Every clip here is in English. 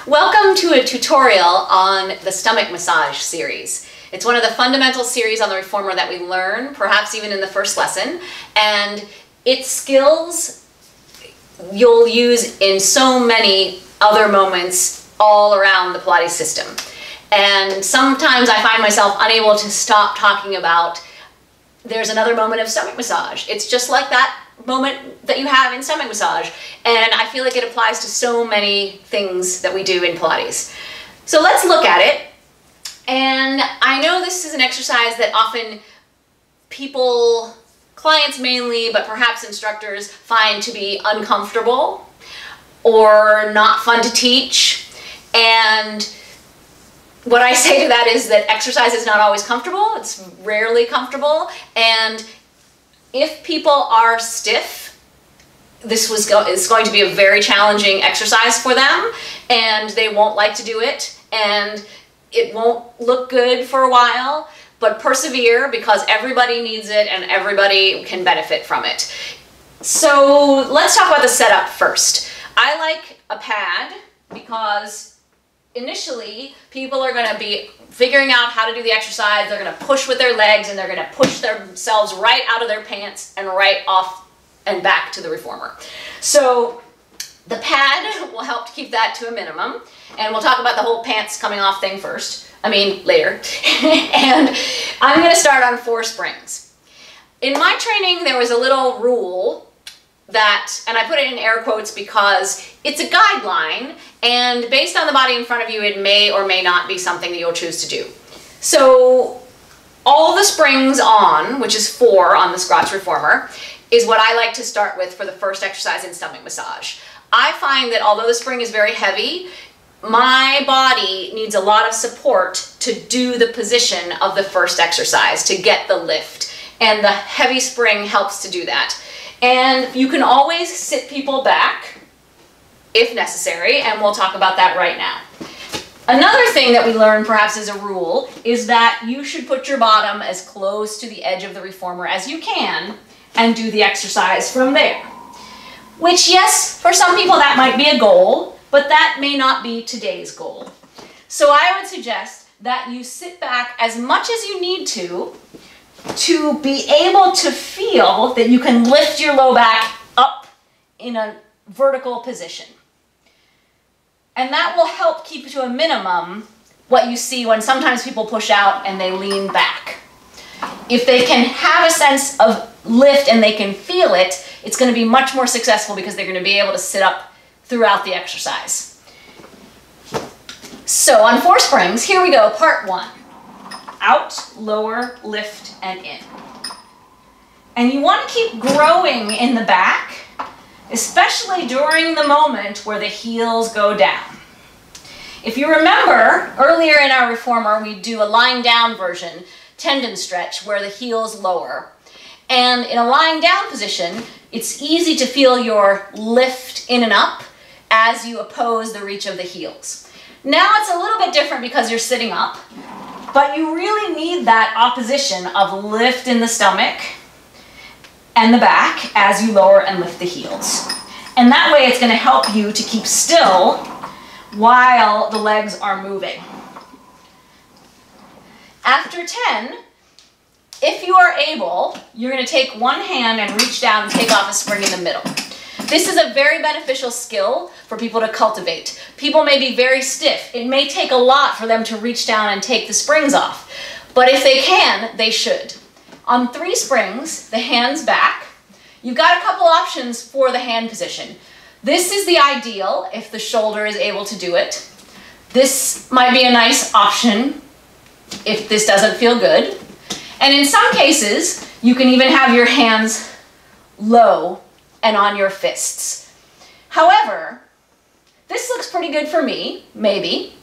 Welcome to a tutorial on the stomach massage series. It's one of the fundamental series on the reformer that we learn, perhaps even in the first lesson, and its skills you'll use in so many other moments all around the Pilates system. And sometimes I find myself unable to stop talking about there's another moment of stomach massage. It's just like that moment that you have in stomach massage, and I feel like it applies to so many things that we do in Pilates. So let's look at it. And I know this is an exercise that often people, clients mainly, but perhaps instructors, find to be uncomfortable or not fun to teach. And what I say to that is that exercise is not always comfortable. It's rarely comfortable. And if people are stiff, this is going to be a very challenging exercise for them, and they won't like to do it, and it won't look good for a while, but persevere because everybody needs it and everybody can benefit from it. So let's talk about the setup first. I like a pad because initially people are going to be figuring out how to do the exercise. They're going to push with their legs and they're going to push themselves right out of their pants and right off and back to the reformer. So the pad will help to keep that to a minimum, and we'll talk about the whole pants coming off thing later. And I'm going to start on 4 springs. In my training there was a little rule that, and I put it in air quotes because it's a guideline, and based on the body in front of you, it may or may not be something that you'll choose to do. So all the springs on, which is 4 on the Scratch reformer, is what I like to start with for the first exercise in stomach massage. I find that although the spring is very heavy, my body needs a lot of support to do the position of the first exercise, to get the lift, and the heavy spring helps to do that. And you can always sit people back if necessary, and we'll talk about that right now. Another thing that we learn perhaps as a rule is that you should put your bottom as close to the edge of the reformer as you can and do the exercise from there. Which, yes, for some people that might be a goal, but that may not be today's goal. So I would suggest that you sit back as much as you need to be able to feel that you can lift your low back up in a vertical position. And that will help keep to a minimum what you see when sometimes people push out and they lean back. If they can have a sense of lift and they can feel it, it's going to be much more successful because they're going to be able to sit up throughout the exercise. So on 4 springs, here we go, part 1. Out, lower, lift, and in. And you want to keep growing in the back, especially during the moment where the heels go down. If you remember, earlier in our reformer, we do a lying down version, tendon stretch, where the heels lower. And in a lying down position, it's easy to feel your lift in and up as you oppose the reach of the heels. Now it's a little bit different because you're sitting up, but you really need that opposition of lift in the stomach and the back as you lower and lift the heels. And that way it's going to help you to keep still while the legs are moving. After 10, if you are able, you're going to take one hand and reach down and take off a spring in the middle. This is a very beneficial skill for people to cultivate. People may be very stiff. It may take a lot for them to reach down and take the springs off, but if they can, they should. On 3 springs, the hands back, you've got a couple options for the hand position. This is the ideal if the shoulder is able to do it. This might be a nice option if this doesn't feel good. And in some cases, you can even have your hands low and on your fists. However, this looks pretty good for me, maybe,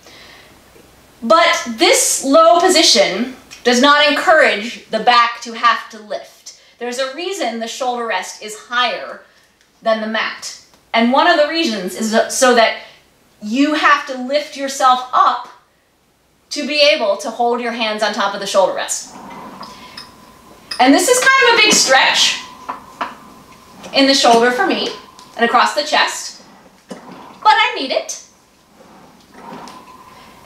but this low position does not encourage the back to have to lift. There's a reason the shoulder rest is higher than the mat. And one of the reasons is so that you have to lift yourself up to be able to hold your hands on top of the shoulder rest. And this is kind of a big stretch in the shoulder for me and across the chest, but I need it.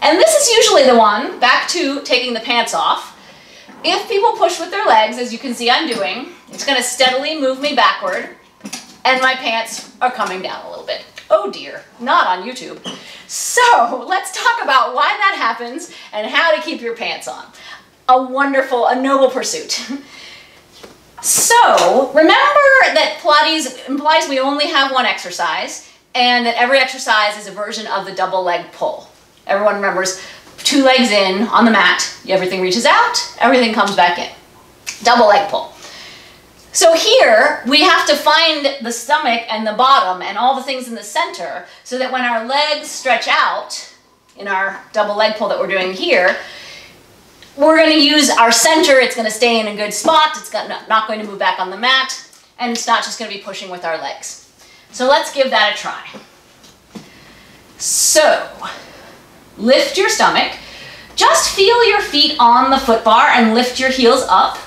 And this is usually the one, back to taking the pants off. If people push with their legs, as you can see I'm doing, it's going to steadily move me backward, and my pants are coming down a little bit. Oh dear, not on YouTube. So let's talk about why that happens and how to keep your pants on. A wonderful, a noble pursuit. So remember that Pilates implies we only have one exercise, and that every exercise is a version of the double leg pull. Everyone remembers 2 legs in on the mat, everything reaches out, everything comes back in. Double leg pull. So here we have to find the stomach and the bottom and all the things in the center so that when our legs stretch out in our double leg pull that we're doing here, we're going to use our center. It's going to stay in a good spot. It's not going to move back on the mat, and it's not just going to be pushing with our legs. So let's give that a try. So lift your stomach. Just feel your feet on the foot bar and lift your heels up.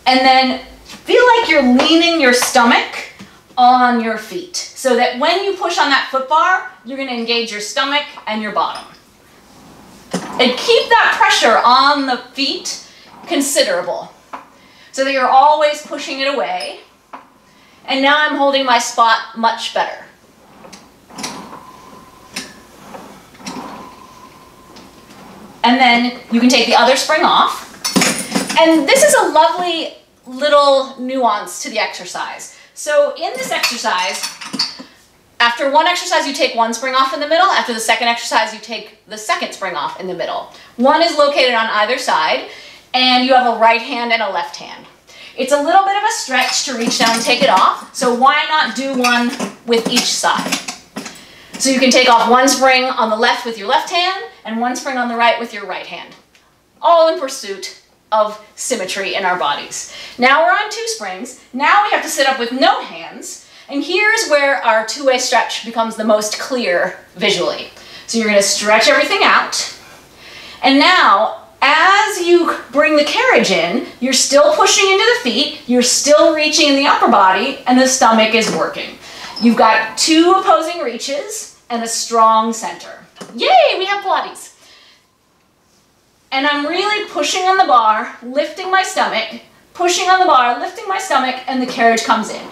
And then feel like you're leaning your stomach on your feet so that when you push on that foot bar, you're going to engage your stomach and your bottom. And keep that pressure on the feet considerable so that you're always pushing it away. And now I'm holding my spot much better. And then you can take the other spring off. And this is a lovely little nuance to the exercise. So in this exercise, after one exercise, you take one spring off in the middle. After the second exercise, you take the second spring off in the middle. One is located on either side, and you have a right hand and a left hand. It's a little bit of a stretch to reach down and take it off, so why not do one with each side? So you can take off one spring on the left with your left hand, and one spring on the right with your right hand. All in pursuit of symmetry in our bodies. Now we're on 2 springs. Now we have to sit up with no hands. And here's where our two-way stretch becomes the most clear visually. So you're going to stretch everything out. And now, as you bring the carriage in, you're still pushing into the feet, you're still reaching in the upper body, and the stomach is working. You've got 2 opposing reaches and a strong center. Yay, we have Pilates. And I'm really pushing on the bar, lifting my stomach, pushing on the bar, lifting my stomach, and the carriage comes in.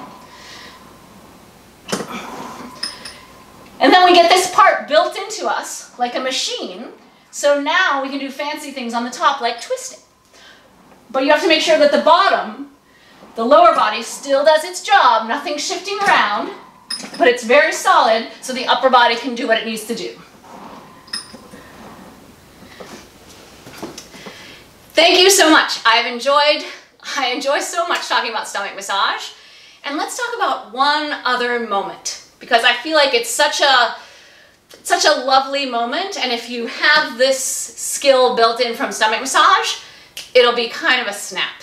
And then we get this part built into us like a machine, so now we can do fancy things on the top like twisting. But you have to make sure that the bottom, the lower body, still does its job, nothing's shifting around, but it's very solid so the upper body can do what it needs to do. Thank you so much. I enjoy so much talking about stomach massage. And let's talk about one other moment, because I feel like it's such a lovely moment, and if you have this skill built in from stomach massage, it'll be kind of a snap.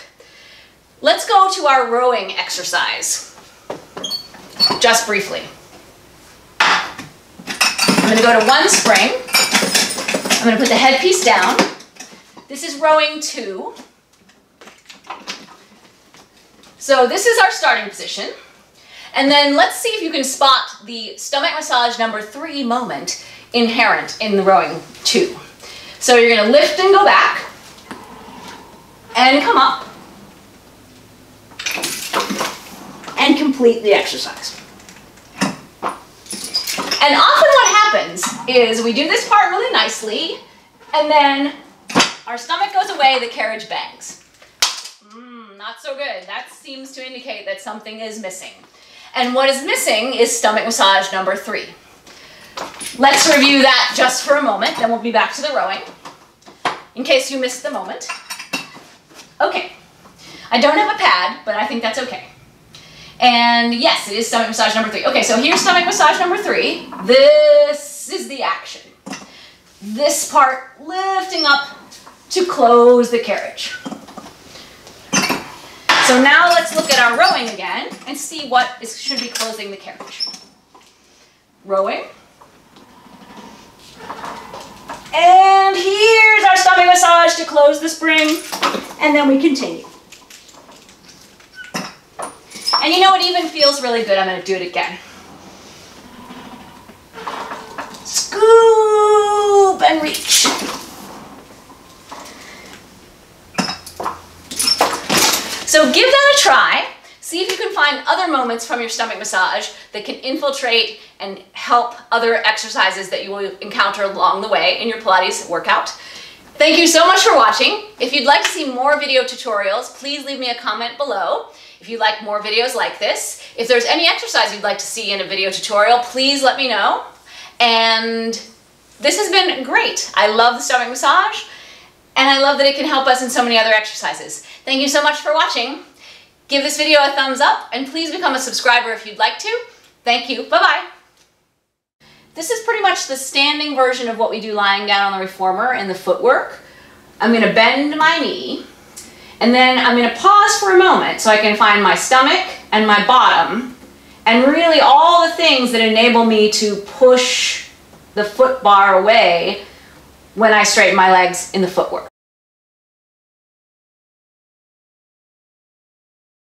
Let's go to our rowing exercise, just briefly. I'm going to go to 1 spring. I'm going to put the headpiece down. This is rowing 2. So this is our starting position. And then let's see if you can spot the stomach massage number 3 moment inherent in the rowing 2. So you're going to lift and go back and come up and complete the exercise. And often what happens is we do this part really nicely, and then our stomach goes away, the carriage bangs. Not so good. That seems to indicate that something is missing. And what is missing is stomach massage number 3. Let's review that just for a moment, then we'll be back to the rowing, in case you missed the moment. Okay, I don't have a pad, but I think that's okay. And yes, it is stomach massage number 3. Okay, so here's stomach massage number 3. This is the action. This part lifting up to close the carriage. So now let's look at our rowing again and see what should be closing the carriage. Rowing. And here's our stomach massage to close the spring, and then we continue. And you know, it even feels really good. I'm going to do it again. Scoop scoop and reach. So give that a try. See if you can find other moments from your stomach massage that can infiltrate and help other exercises that you will encounter along the way in your Pilates workout. Thank you so much for watching. If you'd like to see more video tutorials, please leave me a comment below. If you'd like more videos like this, if there's any exercise you'd like to see in a video tutorial, please let me know. And this has been great. I love the stomach massage, and I love that it can help us in so many other exercises. Thank you so much for watching. Give this video a thumbs up, and please become a subscriber if you'd like to. Thank you. Bye-bye. This is pretty much the standing version of what we do lying down on the reformer in the footwork. I'm going to bend my knee, and then I'm going to pause for a moment so I can find my stomach and my bottom, and really all the things that enable me to push the foot bar away when I straighten my legs in the footwork.